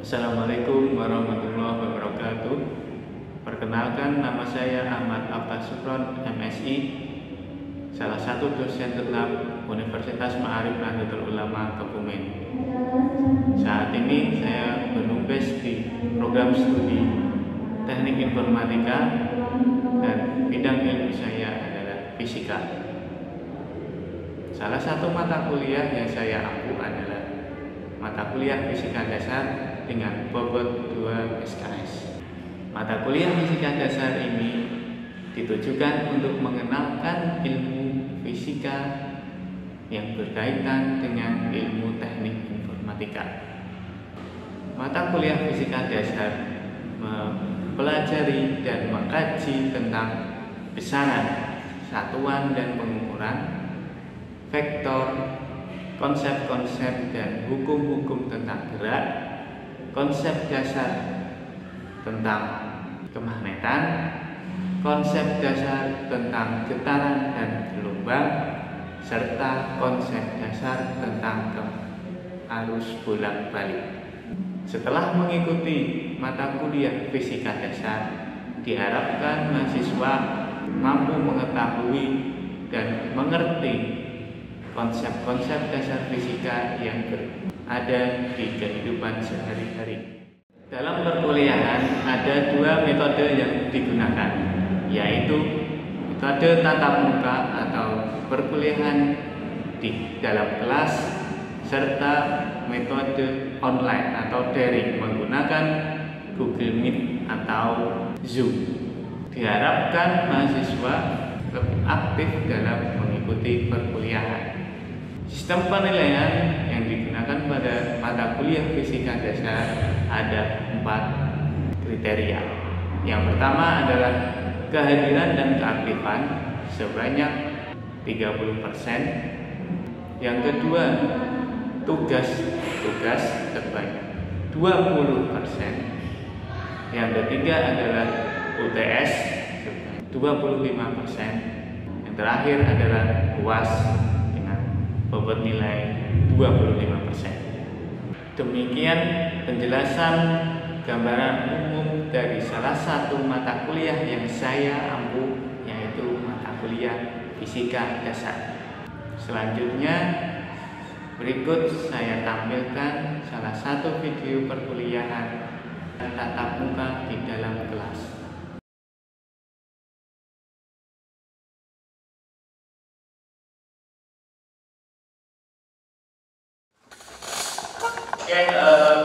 Assalamualaikum warahmatullahi wabarakatuh. Perkenalkan, nama saya Ahmad Abbas Sukron, MSI, salah satu dosen tetap Universitas Ma'arif Nahdlatul Ulama Kebumen. Saat ini saya menugas di program studi Teknik Informatika dan bidang ilmu saya adalah fisika. Salah satu mata kuliah yang saya ampu adalah mata kuliah fisika dasar dengan bobot 2 SKS. Mata kuliah fisika dasar ini ditujukan untuk mengenalkan ilmu fisika yang berkaitan dengan ilmu teknik informatika. Mata kuliah fisika dasar mempelajari dan mengkaji tentang besaran, satuan dan pengukuran, vektor, konsep-konsep dan hukum-hukum tentang gerak, konsep dasar tentang kemagnetan, konsep dasar tentang getaran dan gelombang, serta konsep dasar tentang arus bolak-balik. Setelah mengikuti mata kuliah fisika dasar, diharapkan mahasiswa mampu mengetahui dan mengerti konsep-konsep dasar fisika yang ada di kehidupan sehari-hari. Dalam perkuliahan ada 2 metode yang digunakan, yaitu metode tatap muka atau perkuliahan di dalam kelas, serta metode online atau daring menggunakan Google Meet atau Zoom. Diharapkan mahasiswa lebih aktif dalam mengikuti perkuliahan. Sistem penilaian yang digunakan pada mata kuliah fisika dasar ada 4 kriteria. Yang pertama adalah kehadiran dan keaktifan sebanyak 30%. Yang kedua, tugas sebanyak 20%. Yang ketiga adalah UTS 25%. Yang terakhir adalah UAS bobot nilai 25%. Demikian penjelasan gambaran umum dari salah satu mata kuliah yang saya ampu, yaitu mata kuliah fisika dasar. Selanjutnya berikut saya tampilkan salah satu video perkuliahan tatap muka di dalam kelas.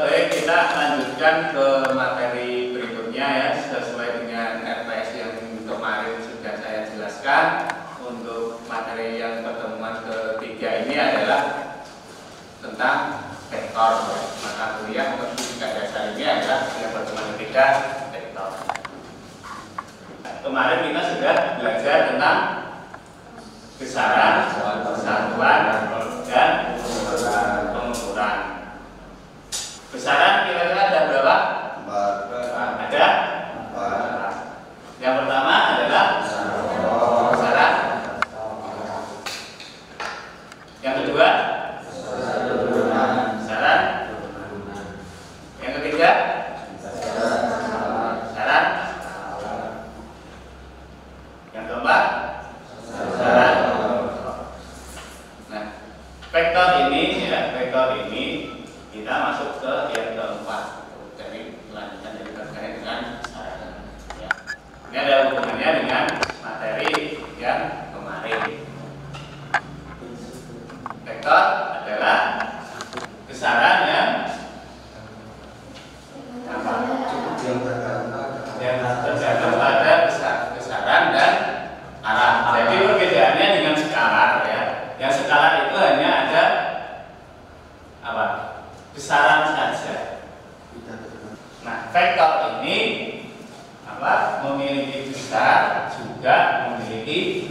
Baik, kita lanjutkan ke materi berikutnya ya, sesuai dengan RPS yang kemarin sudah saya jelaskan. Untuk materi yang pertemuan ketiga ini adalah tentang vektor. Mata kuliah untuk fisika dasar ini adalah yang pertemuan ketiga, vektor. Kemarin kita sudah belajar tentang besaran, satuan, dan pengukuran. Besaran kira-kira ada berapa? 4. Ada? 4. Yang pertama adalah besaran. Yang kedua? Besaran. Yang ketiga? Besaran. Yang keempat? Besaran. Nah, vektor ini ya, vektor ini kita masuk ke yang keempat. Jadi lanjutan dari terkait dengan besaran. Ya. Ini ada hubungannya dengan materi yang kemarin. Vektor adalah besaran yang tergantung pada besaran dan arah. Jadi perbedaannya dengan skalar ya. Yang skalar itu hanya ada apa? Besaran saja. Nah, vektor ini memiliki besar juga memiliki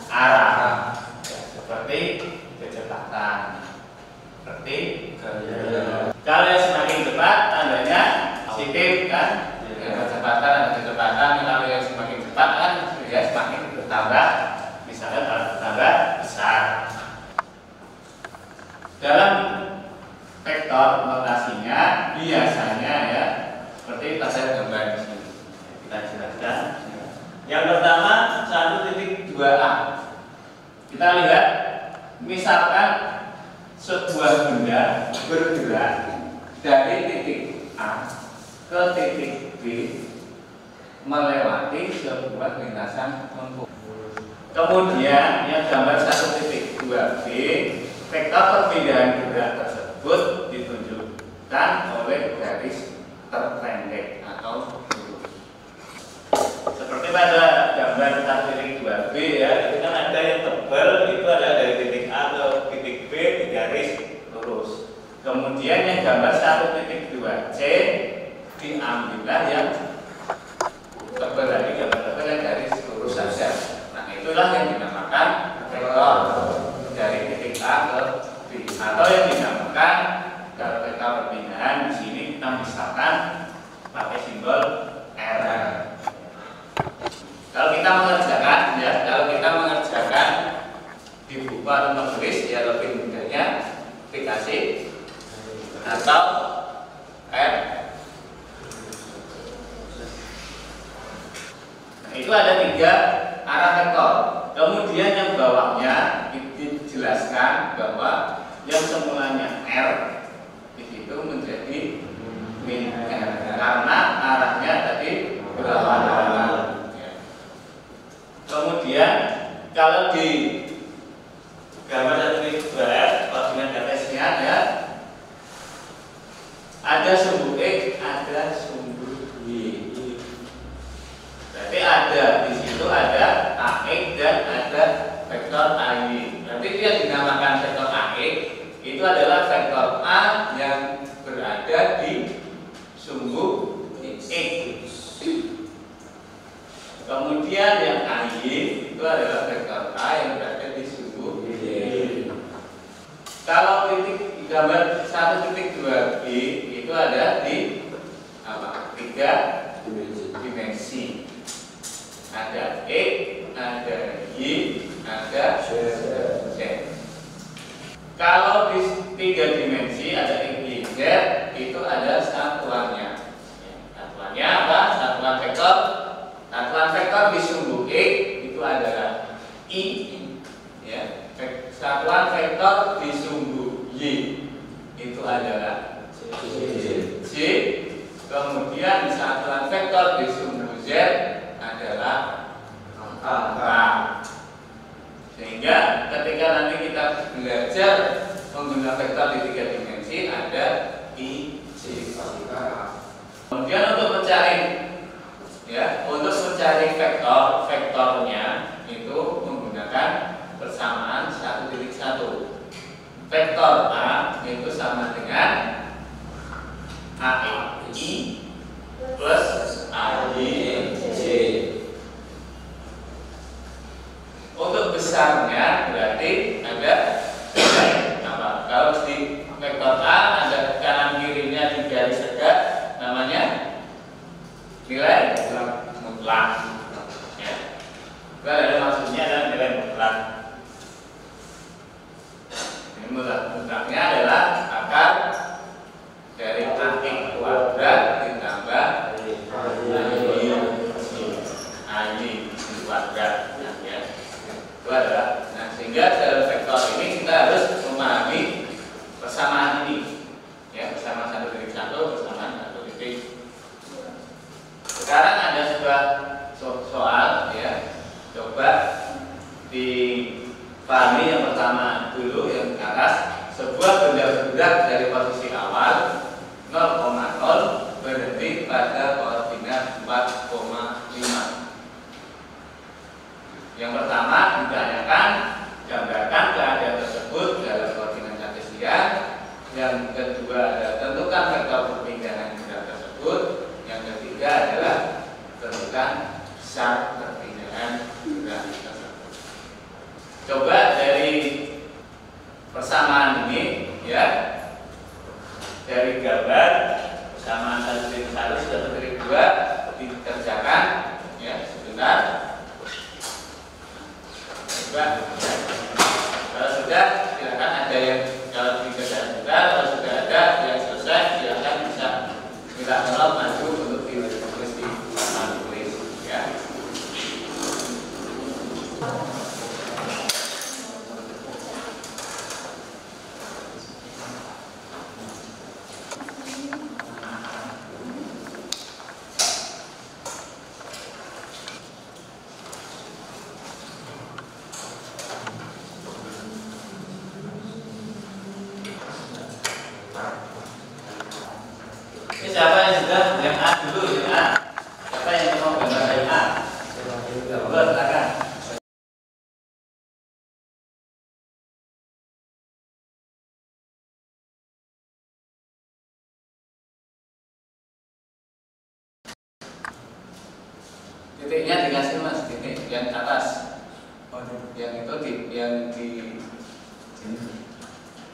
arah, ya, seperti kecepatan. Kalau yang semakin cepat tandanya positif kan? Kecepatan ada kecepatan. Kalau yang semakin cepat kan dia semakin bertambah. Misalnya kalau bertambah besar. Dalam vektor notasinya dia biasanya ya seperti pada gambar di sini. Kita jelaskan. Yang pertama 1.2a. Kita lihat, misalkan sebuah benda bergerak dari titik A ke titik B melewati sebuah lintasan tempuh. Kemudian yang gambar 1.2b, vektor perpindahan gerak tersebut ditunjukkan oleh garis terpendek atau lurus. Seperti pada gambar 1.2b ya, itu kan ada yang tebal, itu ada dari titik A ke titik B di garis lurus. Kemudian yang gambar 1.2c diambillah yang tebal lagi, gambar tebal yang garis lurus saja. Nah, itulah yang dinamakan vektor dari titik A ke B, atau yang dinamakan vektor perpindahan. Di sini kita misalkan pakai simbol R. Kalau kita mengerjakan ya, di buku atau menulis ya lebih mudahnya dikasih atau R. Nah, itu ada 3 arah vektor. Kemudian yang bawahnya dijelaskan bahwa yang semulanya R di situ menjadi min R karena arahnya tadi berlawanan. Kemudian kalau di gambar 1.2f koordinat Kartesian ya, ada sumbu X, ada sumbu Y. Berarti ada di situ ada AX dan ada vektor AY. Berarti itu yang dinamakan vektor AX itu adalah vektor A yang berada di sumbu X. Kemudian yang AY itu adalah vektor A yang berada di sumbu Y. Kalau titik di gambar 1.2b itu ada di 3 dimensi. Ada X, ada Y, ada Z. Kalau di 3 dimensi ada X, Y, Z, itu ada satuannya. Satuannya apa? Satuan vektor. Satuan vektor di sumbu X itu adalah I, ya. Satuan vektor di sumbu Y itu adalah J. Kemudian satuan vektor di sumbu Z adalah K. Sehingga ketika nanti kita belajar menggunakan vektor di 3 dimensi ada I, J, K. Kemudian untuk mencari vektornya itu menggunakan persamaan 1.1. Vektor A itu sama dengan AXI plus AYJ. Untuk besarnya berarti ada apa? Kalau di vektor A ada kanan kirinya di garis tegak, namanya nilai mutlak. Ya. Kalau ada maksudnya adalah nilai mutlak. Mutlaknya adalah akar siapa yang sudah yang A dulu yang A? Siapa yang mau gambar dari A? Coba silakan. Titiknya dikasih mas, titik yang atas. Yang itu yang di sini.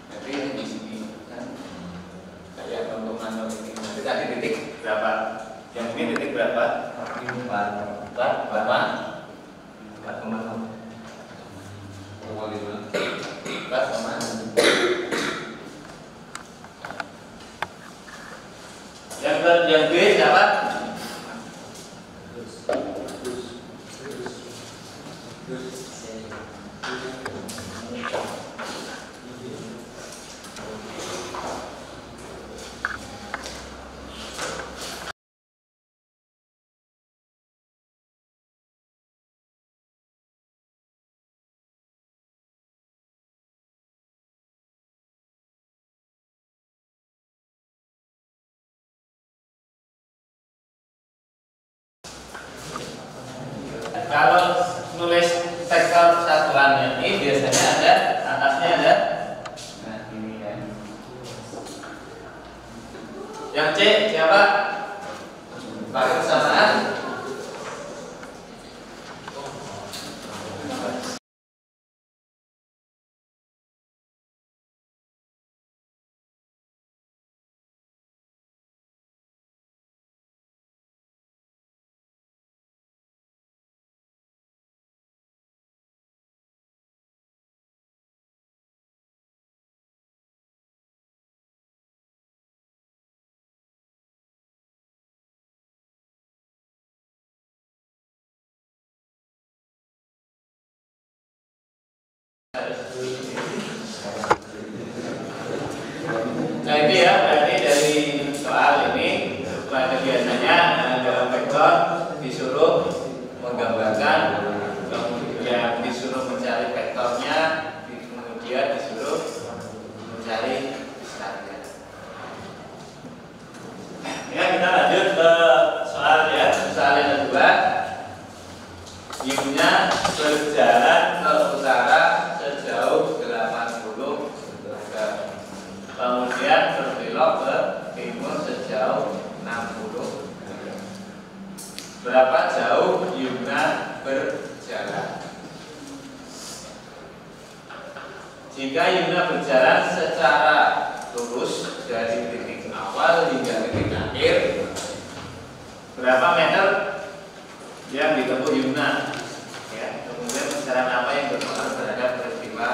Jadi di sini kan. Kayak untuk manual ini. Nanti tadi titik berapa? Yang ini titik berapa? 4,5. 4,5. Yang B siapa? Kalau nulis sektor satuannya ini biasanya ada atasnya ada, nah ini ya. Yang C siapa? Pakai persamaan. Nah itu ya, berarti dari soal ini pada biasanya dalam vektor disuruh menggambarkan, kemudian disuruh mencari vektornya, kemudian disuruh mencari besarnya. Ya kita lanjut ke soal ya, soal yang kedua. U-nya berjalan ke utara sejauh 80 meter. Kemudian berbelok ke timur sejauh 60 meter. Berapa jauh Yuna berjalan? Jika Yuna berjalan secara lurus dari titik awal hingga titik akhir, berapa meter yang ditempuh Yuna? Ya, kemudian besaran apa yang berpengaruh terhadap peristiwa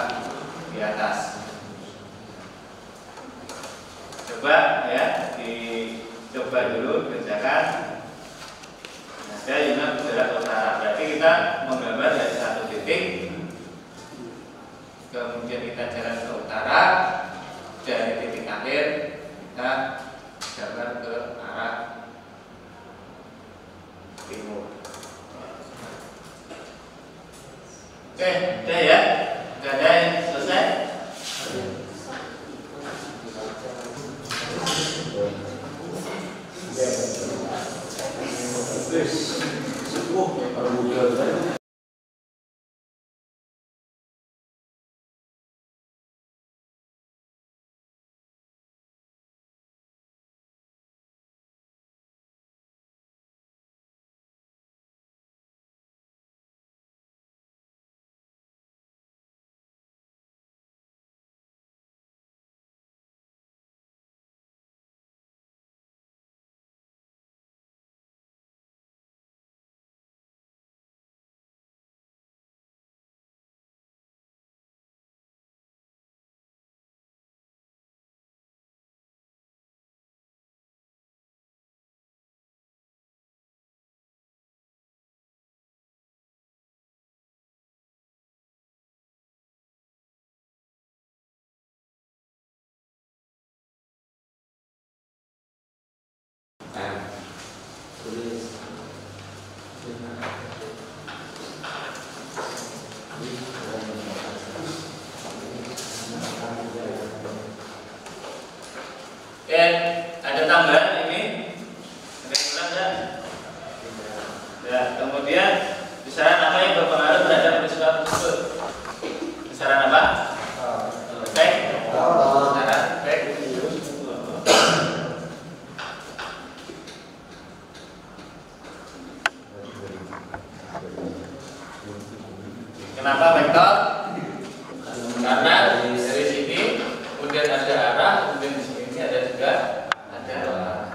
di atas? Coba ya, dicoba dulu kerjakan. Ada Yuna bergerak ke utara. Berarti kita menggambar dari satu titik, kemudian kita jalan ke utara, dari titik akhir kita gambar ke arah timur. Oke, udah ya, udah ada yang selesai. Oke, ada tambahan ini. Kenapa vektor? Karena dari sini kemudian ada arah, kemudian di sini ada juga ada arah.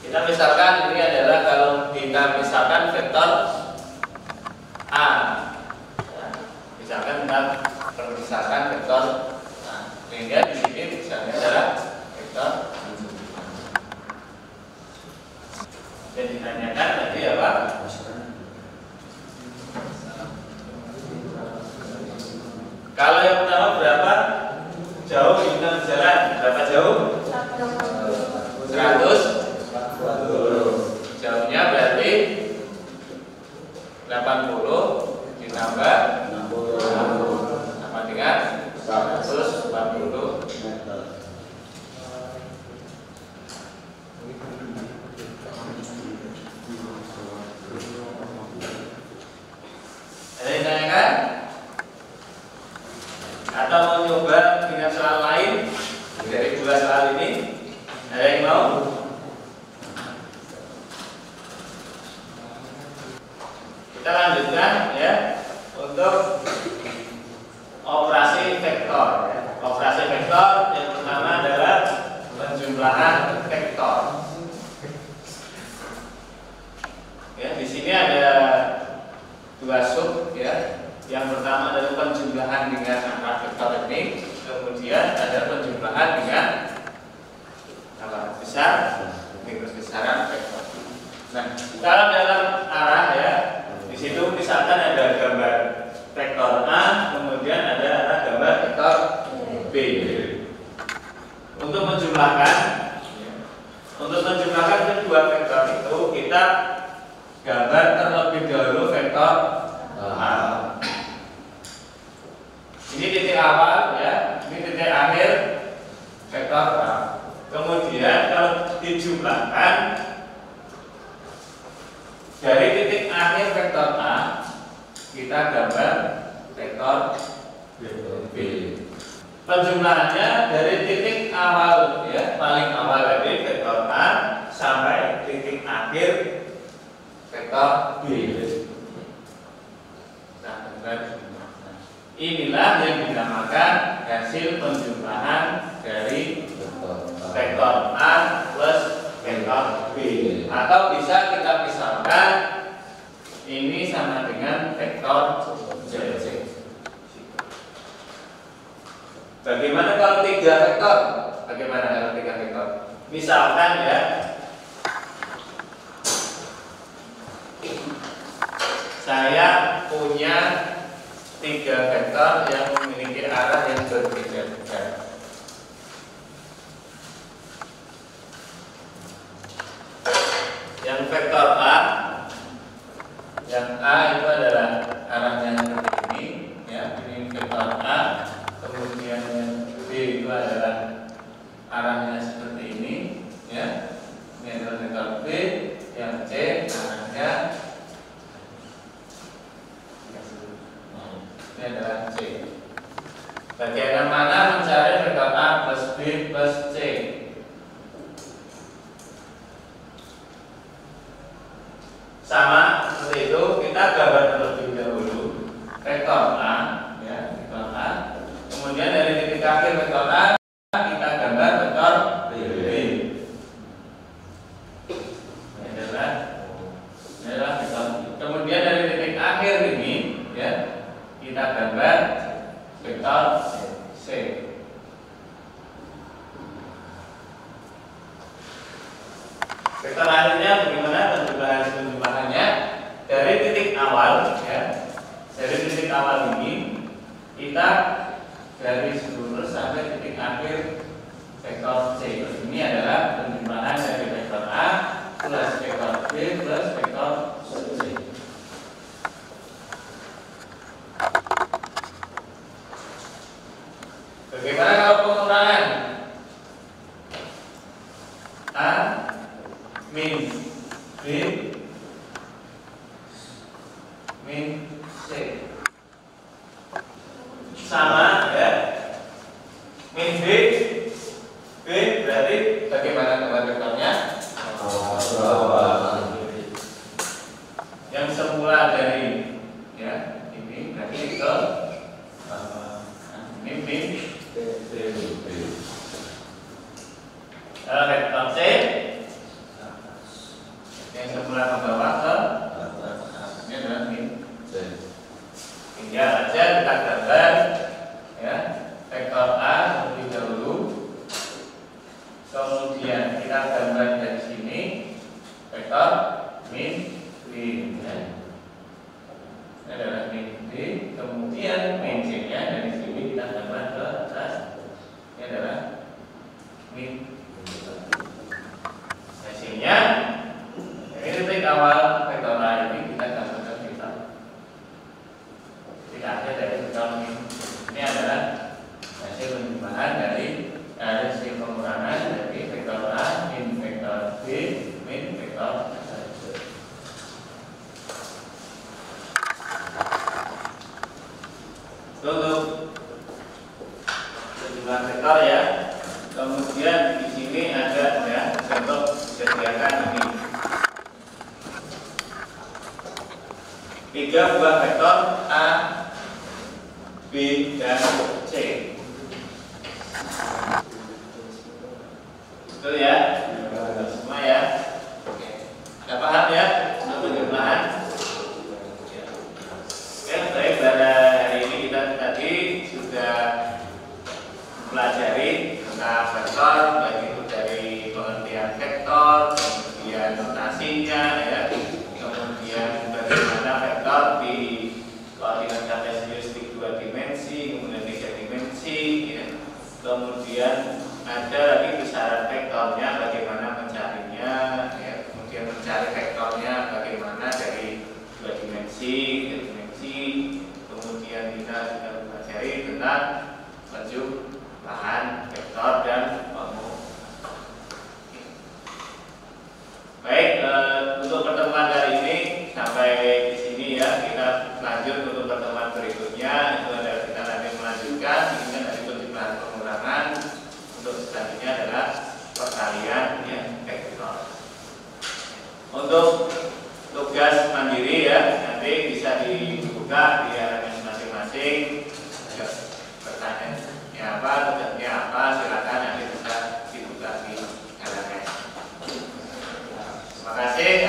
Kita misalkan ini adalah kalau kita misalkan vektor A, ya, misalkan kita permisalkan vektor A, sehingga di sini misalnya adalah vektor. Dan ditanyakan tadi apa? Kalau yang pertama berapa jauh kita berjalan? Berapa jauh? 100. Jauhnya berarti 80 ditambah 60 sama dengan 140 meter. Ada yang tanyakan? Atau mau nyoba dengan soal lain dari dua soal ini? Ada yang mau? Kita lanjutkan ya untuk operasi vektor. Ya. Operasi vektor yang pertama adalah penjumlahan vektor. Ya, di sini ada dua sub ya. Yang pertama adalah penjumlahan dengan arah vektor ini, kemudian ada penjumlahan dengan apa? Besar, besaran vektor. Nah, kalau dalam arah ya, di situ misalkan ada gambar vektor A, kemudian ada arah gambar vektor B. Untuk menjumlahkan kedua vektor itu kita gambar terlebih dahulu vektor A. Ini titik awal ya, ini titik akhir vektor A. Kemudian kalau dijumlahkan dari titik akhir vektor A, kita gambar vektor B. Penjumlahannya dari titik awal ya, paling awal dari vektor A sampai titik akhir vektor B. Nah, inilah yang dinamakan hasil penjumlahan dari vektor A plus vektor B. Atau bisa kita misalkan ini sama dengan vektor Z. Bagaimana kalau 3 vektor? Bagaimana kalau 3 vektor? Misalkan ya, saya punya 3 vektor yang memiliki arah yang berbeda-beda. Yang vektor A, yang A itu adalah arahnya seperti ini, ya, ini vektor A. Kemudian yang B itu adalah arahnya seperti ini, ya. Ini adalah vektor B. Yang C arahnya ini adalah C. Bagaimana mencari vektor A plus B plus C? Sama seperti itu, kita gambar terlebih dahulu vektor A, ya, vektor A. Kemudian dari titik akhir vektor A kita gambar vektor B. Ini adalah vektor B. Kemudian dari titik akhir ini, ya, kita gambar vektor C. Vektor akhirnya bagaimana penjumlahannya? Dari titik awal, ya, dari titik awal ini kita garis lurus sampai titik akhir vektor C. Ini adalah penjumlahan dari vektor A plus vektor B plus vektor C. Bagaimana kalau pengurangan? A min B min C sama ya, min B berarti bagaimana gambar vektornya? penjumlahan dari hasil pengurangan dari vektor A min vektor B min vektor C. Untuk sejumlah vektor ya. Kemudian di sini ada ya contoh disediakan ini 3 buah vektor A, B, dan C. Betul ya? Betul semua ya? Oke. Sudah paham ya untuk penjumlahan? Oke, baik, pada hari ini kita tadi sudah mempelajari tentang vektor, baik itu dari pengertian vektor, kemudian notasinya ya, kemudian bagaimana vektor di koordinat kartesius 2 dimensi, kemudian 3 dimensi ya. Kemudian ada lagi besaran vektornya, bagaimana mencarinya ya. Kemudian mencari vektornya bagaimana dari 2 dimensi, 3 dimensi. Kemudian kita sudah mempelajari tentang penjumlahan vektor dan pengurangan. Baik, untuk pertemuan kali ini sampai di sini ya. Kita lanjut untuk pertemuan berikutnya. Itu adalah kita nanti melanjutkan ini dari penjumlahan pengurangan. Untuk selanjutnya adalah perkalian ya vektor. Untuk tugas mandiri ya, nanti bisa dibuka di halaman masing-masing. Pertanyaannya apa, tugasnya apa, silakan nanti bisa dibuka di halaman. Terima kasih.